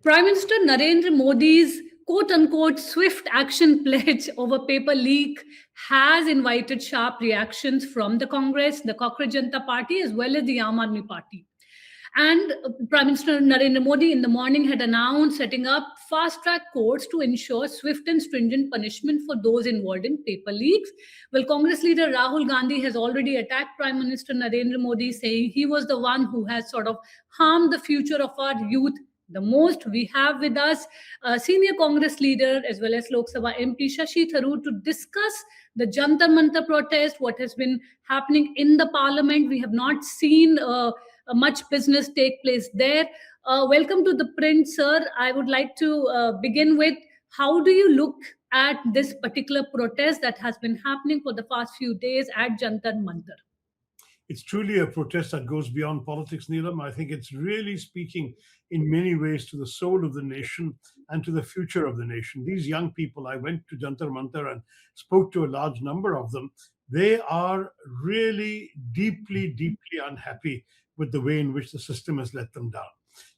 Prime Minister Narendra Modi's quote unquote swift action pledge over paper leak has invited sharp reactions from the Congress, the Cockroach Jantar Party, as well as the Aam Aadmi Party. And Prime Minister Narendra Modi in the morning had announced setting up fast track courts to ensure swift and stringent punishment for those involved in paper leaks. Well, Congress leader Rahul Gandhi has already attacked Prime Minister Narendra Modi, saying he was the one who has sort of harmed the future of our youth the most. We have with us senior Congress leader as well as Lok Sabha MP Shashi Tharoor to discuss the Jantar Mantar protest, what has been happening in the parliament. We have not seen much business take place there. Welcome to the print, sir. I would like to begin with, how do you look at this particular protest that has been happening for the past few days at Jantar Mantar? It's truly a protest that goes beyond politics, Neelam. I think it's really speaking in many ways to the soul of the nation and to the future of the nation. These young people, I went to Jantar Mantar and spoke to a large number of them. They are really deeply, deeply unhappy with the way in which the system has let them down.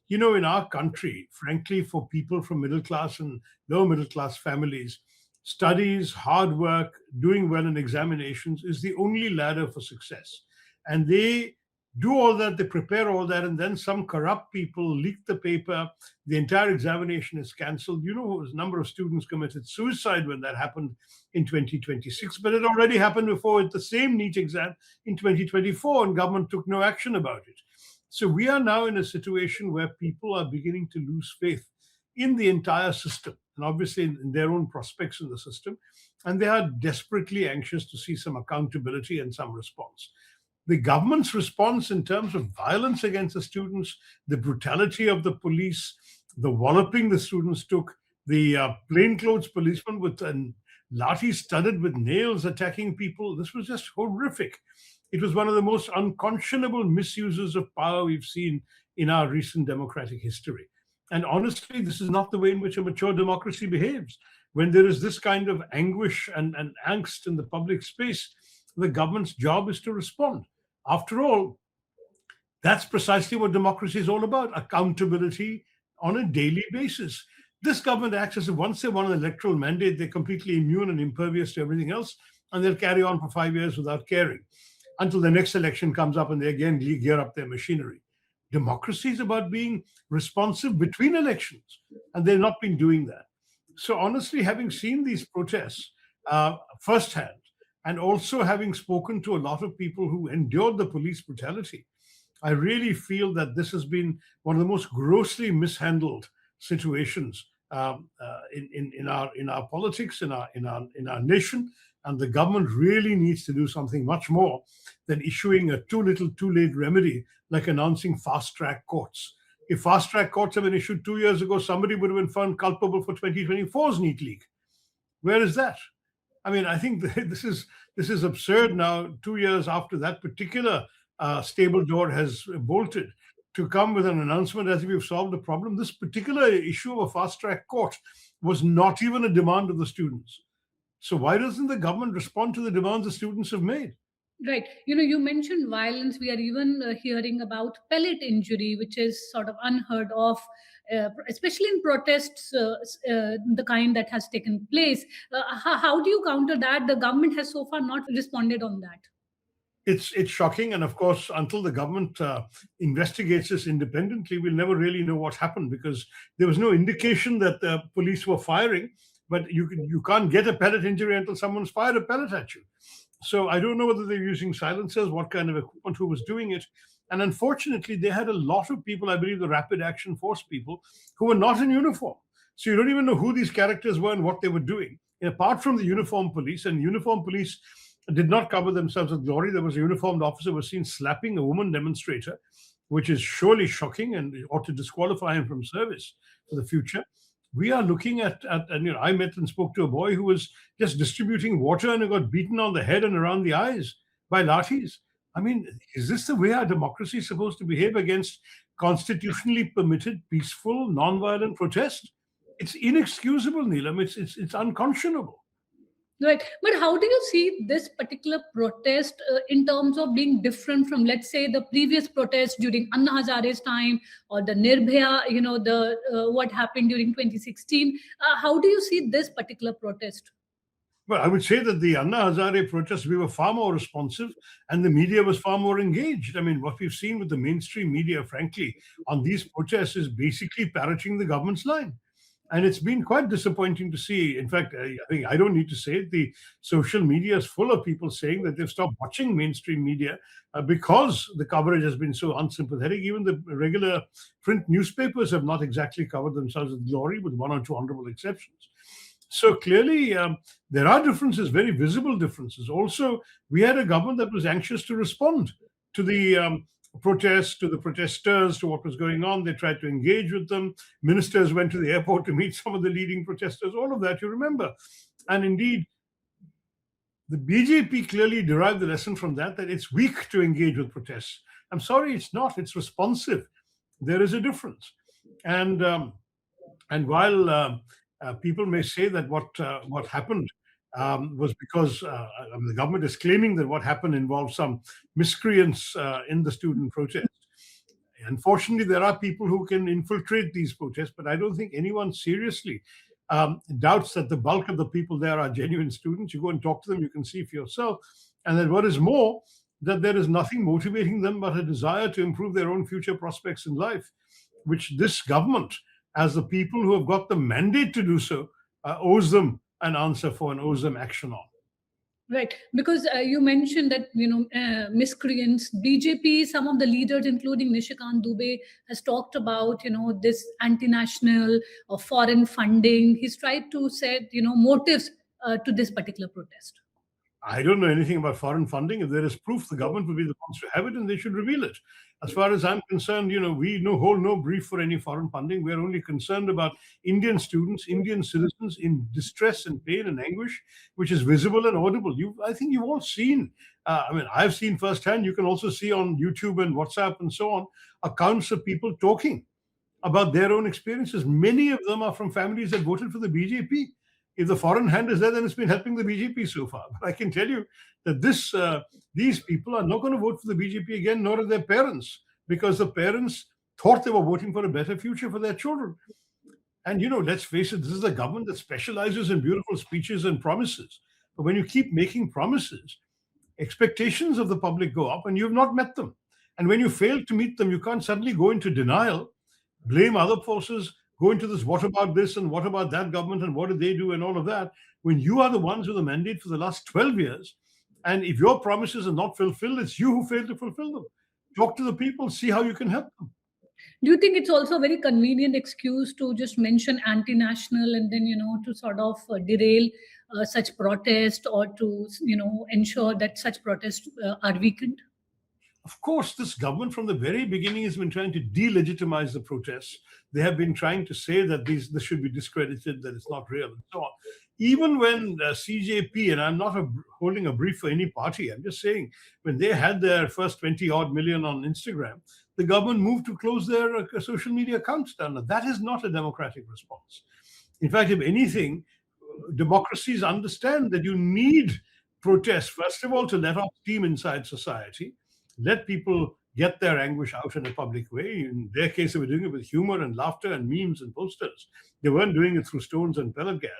You know, in our country, frankly, for people from middle class and lower middle class families, studies, hard work, doing well in examinations is the only ladder for success. And they do all that, they prepare all that, and then some corrupt people leak the paper, the entire examination is cancelled. You know, a number of students committed suicide when that happened in 2026, but it already happened before at the same NEET exam in 2024, and government took no action about it. So we are now in a situation where people are beginning to lose faith in the entire system, and obviously in their own prospects in the system, and they are desperately anxious to see some accountability and some response. The government's response in terms of violence against the students, the brutality of the police, the walloping the students took, the plainclothes policemen with lathis studded with nails attacking people, this was just horrific. It was one of the most unconscionable misuses of power we've seen in our recent democratic history. And honestly, this is not the way in which a mature democracy behaves. When there is this kind of anguish and angst in the public space, the government's job is to respond. After all, that's precisely what democracy is all about, accountability on a daily basis. This government acts as if once they won an electoral mandate, they're completely immune and impervious to everything else, and they'll carry on for 5 years without caring until the next election comes up and they again gear up their machinery. Democracy is about being responsive between elections, and they've not been doing that. So honestly, having seen these protests firsthand, and also having spoken to a lot of people who endured the police brutality, I really feel that this has been one of the most grossly mishandled situations in our politics, in our nation, and the government really needs to do something much more than issuing a too little, too late remedy like announcing fast track courts. If fast track courts had been issued 2 years ago, somebody would have been found culpable for 2024's NEET leak. Where is that? I mean, I think this is absurd now, 2 years after that particular stable door has bolted, to come with an announcement as if we've solved the problem. This particular issue of a fast-track court was not even a demand of the students. So why doesn't the government respond to the demands the students have made? Right. You know, you mentioned violence. We are even hearing about pellet injury, which is sort of unheard of, especially in protests, the kind that has taken place. How do you counter that? The government has so far not responded on that. It's shocking. And of course, until the government investigates this independently, we'll never really know what happened, because there was no indication that the police were firing. But you can't get a pellet injury until someone's fired a pellet at you. So I don't know whether they're using silencers, what kind of equipment, who was doing it. And unfortunately, they had a lot of people, I believe the Rapid Action Force people, who were not in uniform. So you don't even know who these characters were and what they were doing. And apart from the uniformed police, and uniformed police did not cover themselves with glory. There was a uniformed officer who was seen slapping a woman demonstrator, which is surely shocking and ought to disqualify him from service for the future. We are looking at and I met and spoke to a boy who was just distributing water and got beaten on the head and around the eyes by lathis. I mean, is this the way our democracy is supposed to behave against constitutionally permitted, peaceful, non-violent protest? It's inexcusable, Neelam. It's unconscionable. Right. But how do you see this particular protest in terms of being different from, let's say, the previous protest during Anna Hazare's time, or the Nirbhaya, the what happened during 2016? How do you see this particular protest? Well, I would say that the Anna Hazare protests, we were far more responsive and the media was far more engaged. I mean, what we've seen with the mainstream media, frankly, on these protests is basically parroting the government's line. And it's been quite disappointing to see. In fact, I think I don't need to say it, the social media is full of people saying that they've stopped watching mainstream media because the coverage has been so unsympathetic. Even the regular print newspapers have not exactly covered themselves with glory, with one or two honorable exceptions. So clearly, there are differences, very visible differences. Also, we had a government that was anxious to respond to the protests, to the protesters, to what was going on. They tried to engage with them. Ministers went to the airport to meet some of the leading protesters, all of that you remember. And indeed, the BJP clearly derived the lesson from that, that it's weak to engage with protests. I'm sorry, it's not. It's responsive. There is a difference. And while people may say that what happened was because the government is claiming that what happened involved some miscreants in the student protest. Unfortunately, there are people who can infiltrate these protests, but I don't think anyone seriously doubts that the bulk of the people there are genuine students. You go and talk to them, you can see for yourself. And then what is more, that there is nothing motivating them but a desire to improve their own future prospects in life, which this government, as the people who have got the mandate to do so, owes them an answer for and owes them action on. Right, because you mentioned that miscreants. BJP, some of the leaders, including Nishikant Dubey, has talked about this anti-national or foreign funding. He's tried to set motives to this particular protest. I don't know anything about foreign funding. If there is proof, the government will be the ones to have it, and they should reveal it. As far as I'm concerned, we hold no brief for any foreign funding. We're only concerned about Indian students, Indian citizens in distress and pain and anguish, which is visible and audible. I think you've all seen. I've seen firsthand. You can also see on YouTube and WhatsApp and so on accounts of people talking about their own experiences. Many of them are from families that voted for the BJP. If the foreign hand is there, then it's been helping the BJP so far. But I can tell you that these people are not going to vote for the BJP again, nor are their parents, because the parents thought they were voting for a better future for their children. And, let's face it, this is a government that specializes in beautiful speeches and promises. But when you keep making promises, expectations of the public go up and you have not met them. And when you fail to meet them, you can't suddenly go into denial, blame other forces, go into this, what about this and what about that government and what did they do and all of that, when you are the ones with the mandate for the last 12 years. And if your promises are not fulfilled, it's you who failed to fulfill them. Talk to the people, see how you can help them. Do you think it's also a very convenient excuse to just mention anti-national and then, to sort of derail such protest, or to, ensure that such protests are weakened? Of course, this government from the very beginning has been trying to delegitimize the protests. They have been trying to say that this should be discredited, that it's not real, and so on. Even when CJP, and I'm not holding a brief for any party, I'm just saying, when they had their first 20 odd million on Instagram, the government moved to close their social media accounts down. Now, that is not a democratic response. In fact, if anything, democracies understand that you need protests, first of all, to let off steam inside society, let people get their anguish out in a public way. In their case, they were doing it with humor and laughter and memes and posters. They weren't doing it through stones and pellet gas.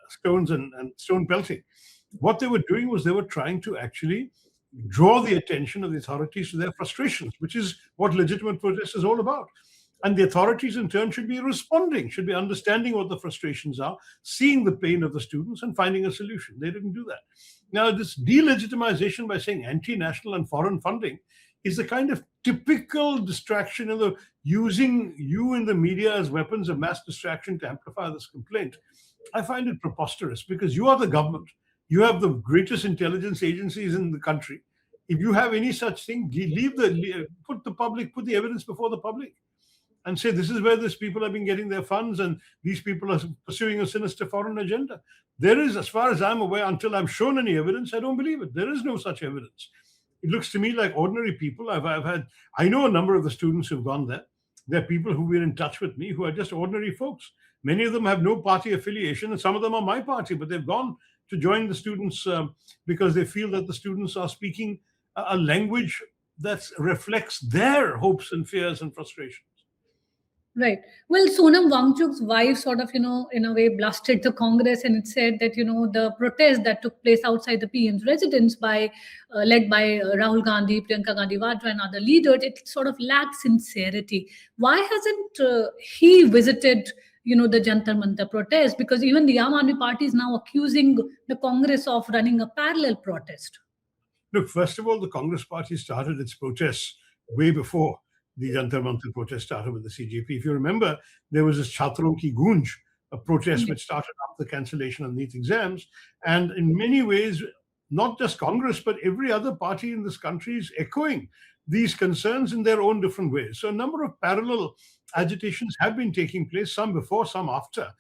Stones and stone pelting. What they were doing was they were trying to actually draw the attention of the authorities to their frustrations, which is what legitimate protest is all about. And the authorities, in turn, should be responding, should be understanding what the frustrations are, seeing the pain of the students and finding a solution. They didn't do that. Now, this delegitimization by saying anti-national and foreign funding is the kind of typical distraction, using you in the media as weapons of mass distraction to amplify this complaint. I find it preposterous because you are the government. You have the greatest intelligence agencies in the country. If you have any such thing, put the evidence before the public and say, this is where these people have been getting their funds and these people are pursuing a sinister foreign agenda. There is, as far as I'm aware, until I'm shown any evidence, I don't believe it. There is no such evidence. It looks to me like ordinary people. I know a number of the students who've gone there. There are people who've been in touch with me who are just ordinary folks. Many of them have no party affiliation, and some of them are my party, but they've gone to join the students because they feel that the students are speaking a language that reflects their hopes and fears and frustrations. Right. Well, Sonam Wangchuk's wife sort of, in a way blasted the Congress, and it said that, the protest that took place outside the PM's residence led by Rahul Gandhi, Priyanka Gandhi Vadra and other leaders, it sort of lacked sincerity. Why hasn't he visited, the Jantar Mantar protest? Because even the Aam Aadmi Party is now accusing the Congress of running a parallel protest. Look, first of all, the Congress party started its protests way before the Jantar Mantar protest started with the CJP. If you remember, there was this Chhatron Ki Gunj, a protest which started after the cancellation of NEET exams. And in many ways, not just Congress, but every other party in this country is echoing these concerns in their own different ways. So a number of parallel agitations have been taking place, some before, some after.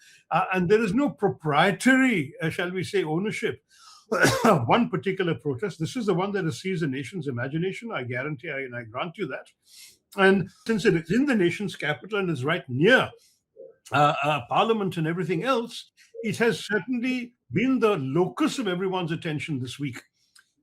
And there is no proprietary, shall we say, ownership of one particular protest. This is the one that has seized the nation's imagination. I guarantee and I grant you that. And since it is in the nation's capital and is right near Parliament and everything else, it has certainly been the locus of everyone's attention this week.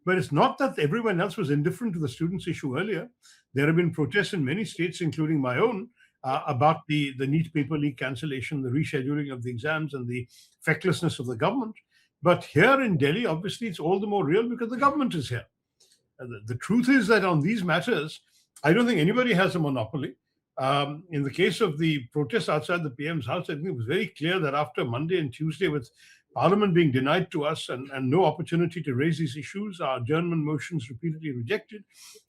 But it's not that everyone else was indifferent to the students' issue earlier. There have been protests in many states, including my own, about the NEET paper leak cancellation, the rescheduling of the exams, and the fecklessness of the government. But here in Delhi, obviously, it's all the more real because the government is here. The truth is that on these matters, I don't think anybody has a monopoly. In the case of the protests outside the PM's house, I think it was very clear that after Monday and Tuesday, with Parliament being denied to us and no opportunity to raise these issues, our adjournment motions repeatedly rejected,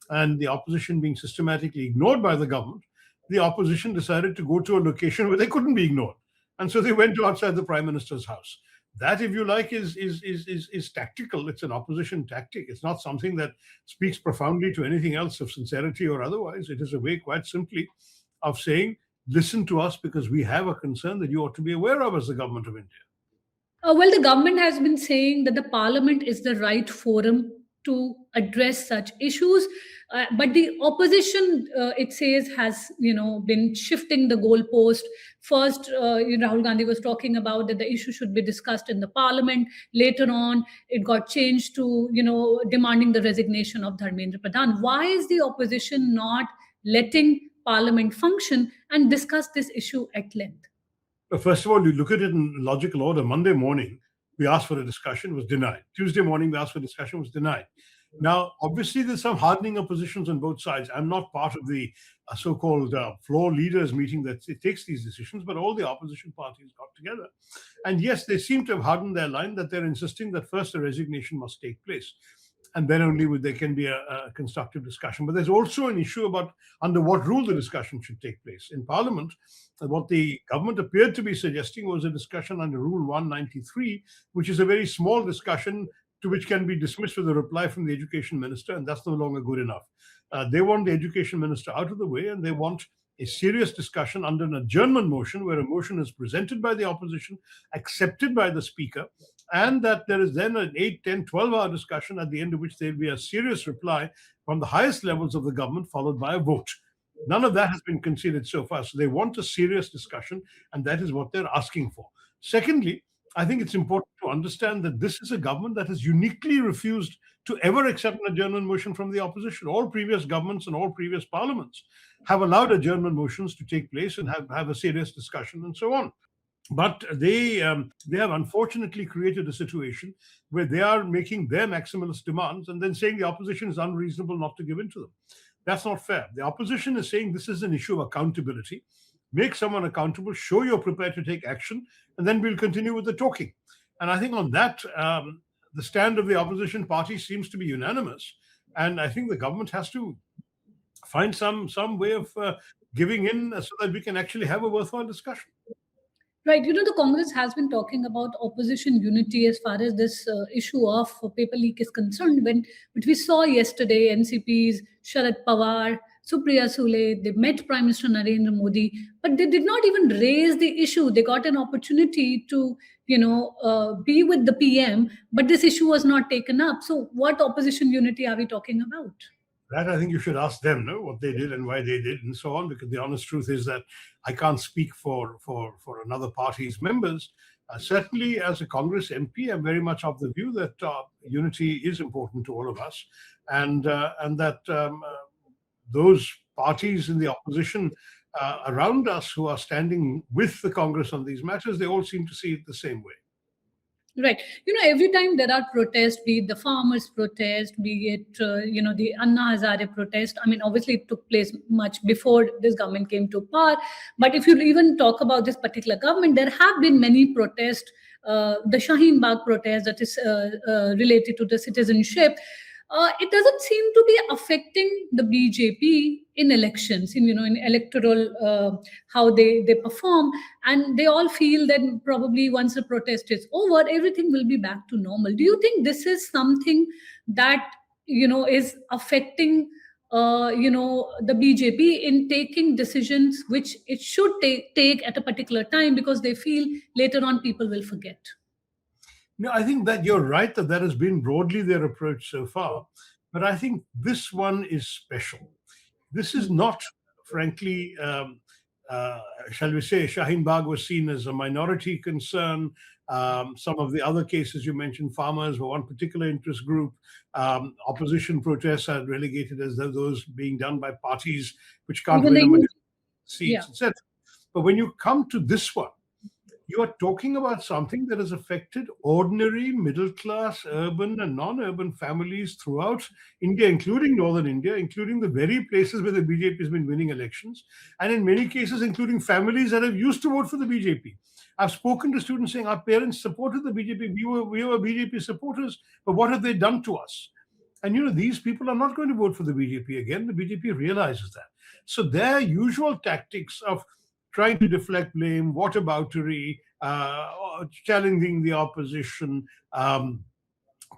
and the opposition being systematically ignored by the government, the opposition decided to go to a location where they couldn't be ignored. And so they went to outside the Prime Minister's house. That, if you like, is tactical. It's an opposition tactic. It's not something that speaks profoundly to anything else of sincerity or otherwise. It is a way, quite simply, of saying, listen to us because we have a concern that you ought to be aware of as the government of India. Well, the government has been saying that the Parliament is the right forum to address such issues. But the opposition, it says, has been shifting the goalpost. First, Rahul Gandhi was talking about that the issue should be discussed in the Parliament. Later on, it got changed to demanding the resignation of Dharmendra Pradhan. Why is the opposition not letting Parliament function and discuss this issue at length? First of all, you look at it in logical order. Monday morning, we asked for a discussion, was denied. Tuesday morning, we asked for a discussion, was denied. Now, obviously, there's some hardening of positions on both sides. I'm not part of the so-called floor leaders meeting that takes these decisions, but all the opposition parties got together. And yes, they seem to have hardened their line that they're insisting that first a resignation must take place. And then only there can be a constructive discussion. But there's also an issue about under what rule the discussion should take place. In Parliament, what the government appeared to be suggesting was a discussion under Rule 193, which is a very small discussion to which can be dismissed with a reply from the Education Minister, and that's no longer good enough. They want the Education Minister out of the way, and they want a serious discussion under an adjournment motion, where a motion is presented by the opposition, accepted by the Speaker, and that there is then an 8, 10, 12-hour discussion at the end of which there will be a serious reply from the highest levels of the government, followed by a vote. None of that has been conceded so far. So they want a serious discussion, and that is what they're asking for. Secondly, I think it's important to understand that this is a government that has uniquely refused to ever accept an adjournment motion from the opposition. All previous governments and all previous parliaments have allowed adjournment motions to take place and have a serious discussion and so on. But they have unfortunately created a situation where they are making their maximalist demands and then saying the opposition is unreasonable not to give in to them. That's not fair. The opposition is saying this is an issue of accountability. Make someone accountable, show you're prepared to take action, and then we'll continue with the talking. And I think on that, the stand of the opposition party seems to be unanimous. And I think the government has to find some way of giving in so that we can actually have a worthwhile discussion. Right. The Congress has been talking about opposition unity as far as this issue of paper leak is concerned. But we saw yesterday NCP's Sharad Pawar, Supriya Sule, they met Prime Minister Narendra Modi, but they did not even raise the issue. They got an opportunity to, be with the PM, but this issue was not taken up. So what opposition unity are we talking about? That I think you should ask them, no, what they did and why they did, and so on. Because the honest truth is that I can't speak for another party's members. Certainly, as a Congress MP, I'm very much of the view that unity is important to all of us, and that those parties in the opposition around us who are standing with the Congress on these matters, they all seem to see it the same way. Right. Every time there are protests, be it the farmers' protest, be it, the Anna Hazare protest. I mean, obviously, it took place much before this government came to power. But if you even talk about this particular government, there have been many protests. The Shaheen Bagh protest that is related to the citizenship. It doesn't seem to be affecting the BJP in elections, in electoral how they perform, and they all feel that probably once the protest is over, everything will be back to normal. Do you think this is something that is affecting the BJP in taking decisions which it should take at a particular time because they feel later on people will forget? No, I think that you're right that that has been broadly their approach so far. But I think this one is special. This is not, frankly, shall we say, Shaheen Bagh was seen as a minority concern. Some of the other cases you mentioned, farmers were one particular interest group. Opposition protests are relegated as those being done by parties which can't Even win a the majority of seats, yeah. etc. But when you come to this one, you are talking about something that has affected ordinary middle class, urban and non-urban families throughout India, including northern India, including the very places where the BJP has been winning elections, and in many cases, including families that have used to vote for the BJP. I've spoken to students saying our parents supported the BJP. We were BJP supporters, but what have they done to us? And these people are not going to vote for the BJP again. The BJP realizes that. So their usual tactics of trying to deflect blame, whataboutery, challenging the opposition,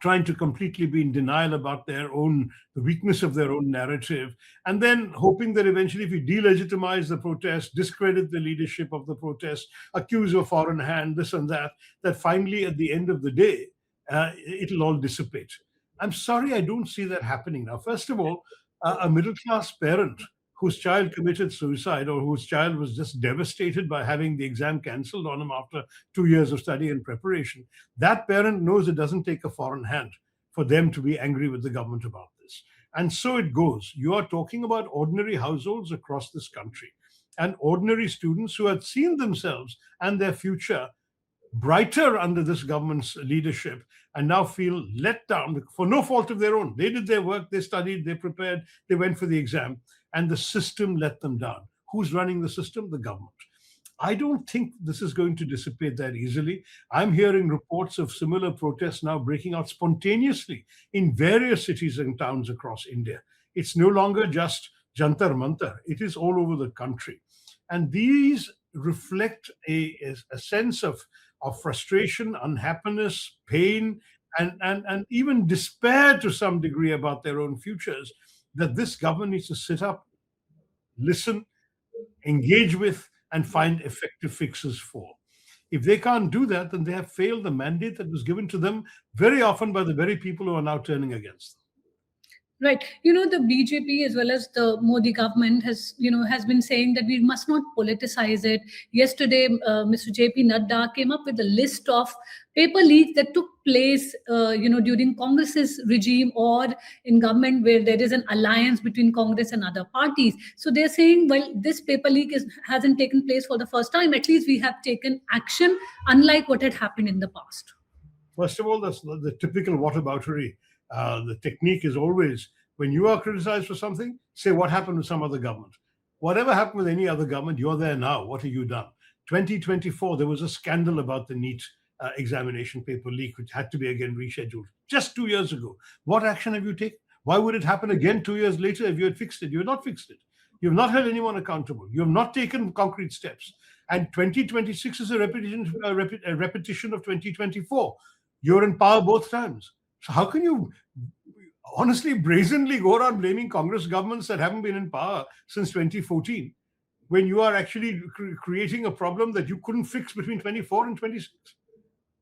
trying to completely be in denial about the weakness of their own narrative, and then hoping that eventually if you delegitimize the protest, discredit the leadership of the protest, accuse a foreign hand, this and that finally at the end of the day, it'll all dissipate. I'm sorry, I don't see that happening now. First of all, a middle-class parent whose child committed suicide or whose child was just devastated by having the exam cancelled on him after 2 years of study and preparation, that parent knows it doesn't take a foreign hand for them to be angry with the government about this. And so it goes. You are talking about ordinary households across this country and ordinary students who had seen themselves and their future brighter under this government's leadership and now feel let down for no fault of their own. They did their work, they studied, they prepared, they went for the exam, and the system let them down. Who's running the system? The government. I don't think this is going to dissipate that easily. I'm hearing reports of similar protests now breaking out spontaneously in various cities and towns across India. It's no longer just Jantar Mantar. It is all over the country. And these reflect a sense of frustration, unhappiness, pain, and even despair to some degree about their own futures that this government needs to sit up, listen, engage with, and find effective fixes for. If they can't do that, then they have failed the mandate that was given to them very often by the very people who are now turning against them. Right. The BJP as well as the Modi government has been saying that we must not politicize it. Yesterday, Mr. JP Nadda came up with a list of paper leaks that took place, during Congress's regime or in government where there is an alliance between Congress and other parties. So they're saying, well, this paper leak hasn't taken place for the first time. At least we have taken action, unlike what had happened in the past. First of all, that's the typical whataboutery. The technique is always, when you are criticized for something, say what happened with some other government. Whatever happened with any other government, you're there now. What have you done? 2024, there was a scandal about the NEET examination paper leak, which had to be again rescheduled just 2 years ago. What action have you taken? Why would it happen again 2 years later if you had fixed it? You have not fixed it. You have not held anyone accountable. You have not taken concrete steps. And 2026 is a repetition of 2024. You're in power both times. So how can you honestly, brazenly go around blaming Congress governments that haven't been in power since 2014 when you are actually creating a problem that you couldn't fix between 24 and 26?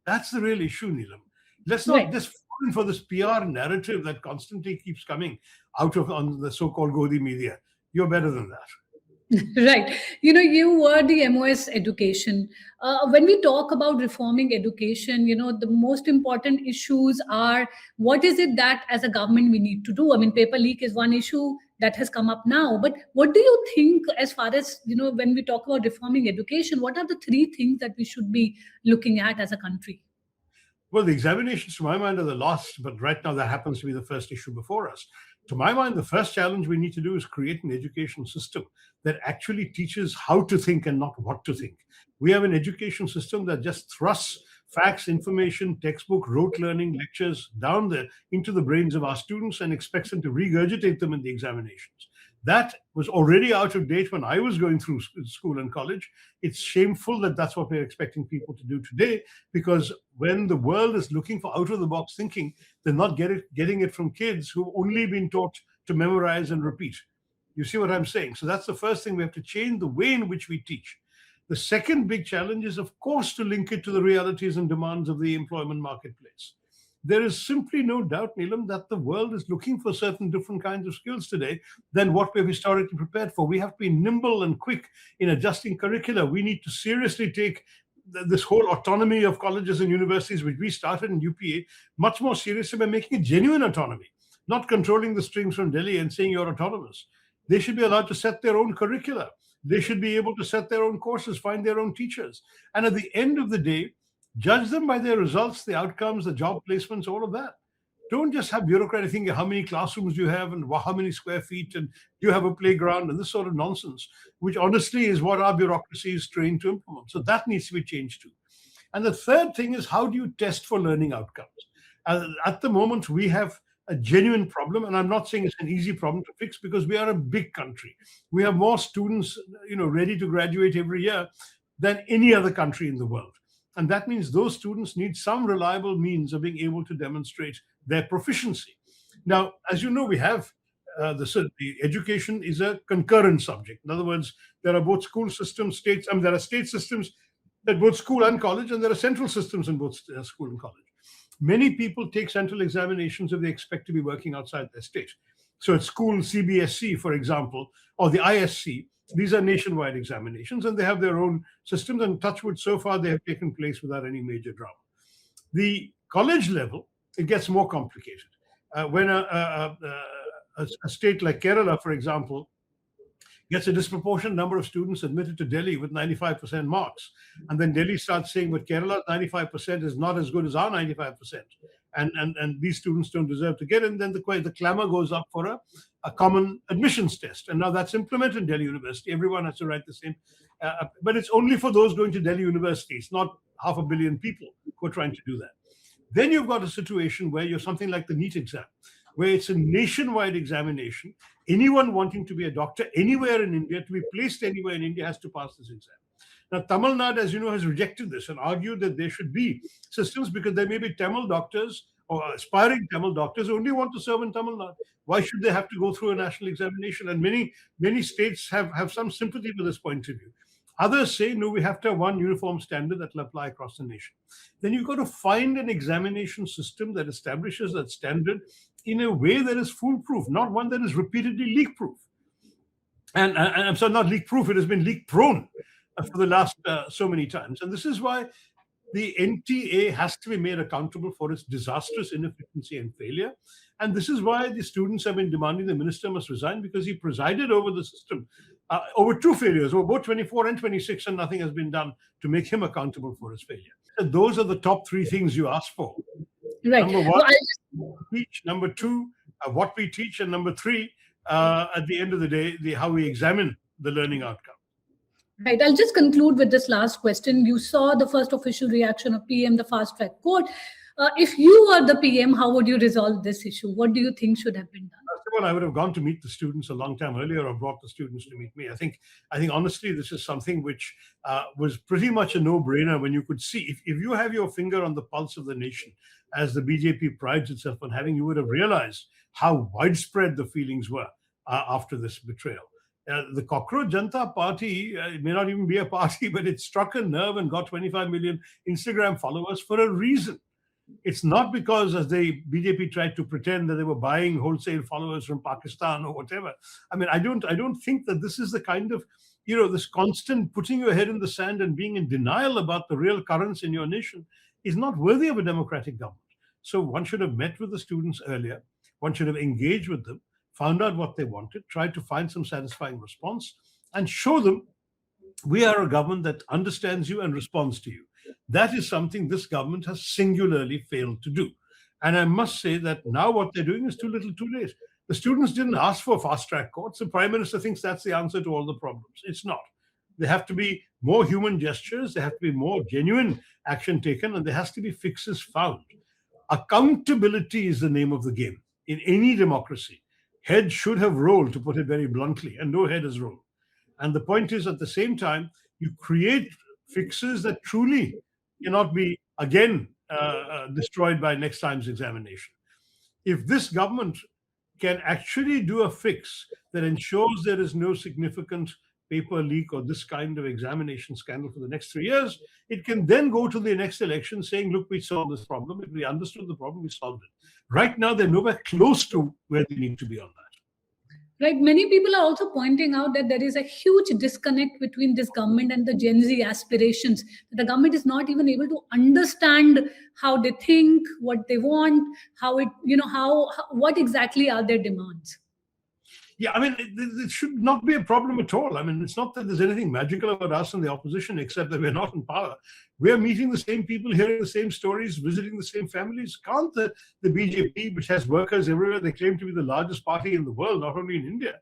That's the real issue, Neelam. Let's not just fall fallen for this PR narrative that constantly keeps coming out of on the so-called Godi media. You're better than that. Right. You were the MOS education. When we talk about reforming education, the most important issues are what is it that as a government we need to do? I mean, paper leak is one issue that has come up now. But what do you think as far as, when we talk about reforming education, what are the three things that we should be looking at as a country? Well, the examinations, to my mind, are the last, but right now that happens to be the first issue before us. To my mind, the first challenge we need to do is create an education system that actually teaches how to think and not what to think. We have an education system that just thrusts facts, information, textbook, rote learning, lectures down there into the brains of our students and expects them to regurgitate them in the examinations. That was already out of date when I was going through school and college. It's shameful that that's what we're expecting people to do today, because when the world is looking for out-of-the-box thinking, they're not getting it from kids who've only been taught to memorize and repeat. You see what I'm saying? So that's the first thing. We have to change the way in which we teach. The second big challenge is, of course, to link it to the realities and demands of the employment marketplace. There is simply no doubt, Neelam, that the world is looking for certain different kinds of skills today than what we've historically prepared for. We have to be nimble and quick in adjusting curricula. We need to seriously take this whole autonomy of colleges and universities, which we started in UPA, much more seriously by making a genuine autonomy, not controlling the strings from Delhi and saying you're autonomous. They should be allowed to set their own curricula. They should be able to set their own courses, find their own teachers. And at the end of the day, judge them by their results, the outcomes, the job placements, all of that. Don't just have bureaucratic thinking, how many classrooms you have and how many square feet and do you have a playground and this sort of nonsense, which honestly is what our bureaucracy is trained to implement. So that needs to be changed too. And the third thing is, how do you test for learning outcomes? At the moment, we have a genuine problem, and I'm not saying it's an easy problem to fix because we are a big country. We have more students, ready to graduate every year than any other country in the world. And that means those students need some reliable means of being able to demonstrate their proficiency. Now, as you know, we have the education is a concurrent subject. In other words, there are both school systems, there are state systems at both school and college, and there are central systems in both school and college. Many people take central examinations if they expect to be working outside their state. So at school, CBSC, for example, or the ISC, these are nationwide examinations, and they have their own systems. And touch wood, so far they have taken place without any major drama. The college level, it gets more complicated. When a state like Kerala, for example, gets a disproportionate number of students admitted to Delhi with 95% marks, and then Delhi starts saying, but Kerala's 95% is not as good as our 95%. And these students don't deserve to get in, then the clamor goes up for a common admissions test. And now that's implemented in Delhi University. Everyone has to write the same, but it's only for those going to Delhi University. It's not 500 million people who are trying to do that. Then you've got a situation where you're something like the NEET exam, where it's a nationwide examination. Anyone wanting to be a doctor anywhere in India, to be placed anywhere in India, has to pass this exam. Now, Tamil Nadu, as you know, has rejected this and argued that there should be systems because there may be Tamil doctors or aspiring Tamil doctors who only want to serve in Tamil Nadu. Why should they have to go through a national examination? And many states have some sympathy for this point of view. Others say, no, we have to have one uniform standard that will apply across the nation. Then you've got to find an examination system that establishes that standard in a way that is foolproof, not one that is repeatedly leak-proof. And I'm sorry, not leak-proof, it has been leak-prone for the last so many times. And this is why the NTA has to be made accountable for its disastrous inefficiency and failure. And this is why the students have been demanding the minister must resign, because he presided over the system over two failures, over both 24 and 26, and nothing has been done to make him accountable for his failure. And those are the top three things you asked for. Right. Number one, teach. Number two, what we teach. And number three, at the end of the day, how we examine the learning outcome. Right. I'll just conclude with this last question. You saw the first official reaction of PM, the fast track court. If you were the PM, how would you resolve this issue? What do you think should have been done? First of all, I would have gone to meet the students a long time earlier, or brought the students to meet me. I think honestly, this is something which was pretty much a no-brainer when you could see. If you have your finger on the pulse of the nation, as the BJP prides itself on having, you would have realized how widespread the feelings were after this betrayal. The Cockroach Jantar Party may not even be a party, but it struck a nerve and got 25 million Instagram followers for a reason. It's not because, as the BJP tried to pretend, that they were buying wholesale followers from Pakistan or whatever. I mean, I don't think that this is the kind of, this constant putting your head in the sand and being in denial about the real currents in your nation is not worthy of a democratic government. So one should have met with the students earlier. One should have engaged with them, found out what they wanted, tried to find some satisfying response, and show them we are a government that understands you and responds to you. That is something this government has singularly failed to do. And I must say that now what they're doing is too little too late. The students didn't ask for fast-track courts. The Prime Minister thinks that's the answer to all the problems. It's not. There have to be more human gestures, there have to be more genuine action taken, and there has to be fixes found. Accountability is the name of the game in any democracy. Head should have rolled, to put it very bluntly, and no head has rolled. And the point is, at the same time, you create fixes that truly cannot be again destroyed by next time's examination. If this government can actually do a fix that ensures there is no significant paper leak or this kind of examination scandal for the next 3 years, it can then go to the next election saying, look, we solved this problem. If we understood the problem, we solved it. Right now, they're nowhere close to where they need to be on that. Right. Many people are also pointing out that there is a huge disconnect between this government and the Gen Z aspirations. The government is not even able to understand how they think, what they want, what exactly are their demands. Yeah, I mean, it should not be a problem at all. I mean, it's not that there's anything magical about us and the opposition, except that we're not in power. We're meeting the same people, hearing the same stories, visiting the same families. Can't the BJP, which has workers everywhere, they claim to be the largest party in the world, not only in India,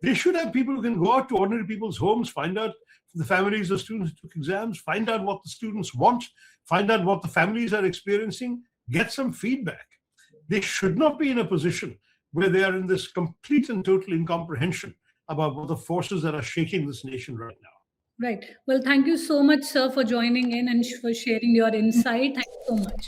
they should have people who can go out to ordinary people's homes, find out the families of students who took exams, find out what the students want, find out what the families are experiencing, get some feedback. They should not be in a position where they are in this complete and total incomprehension about what the forces that are shaking this nation right now. Right. Well, thank you so much, sir, for joining in and for sharing your insight. Thank you so much.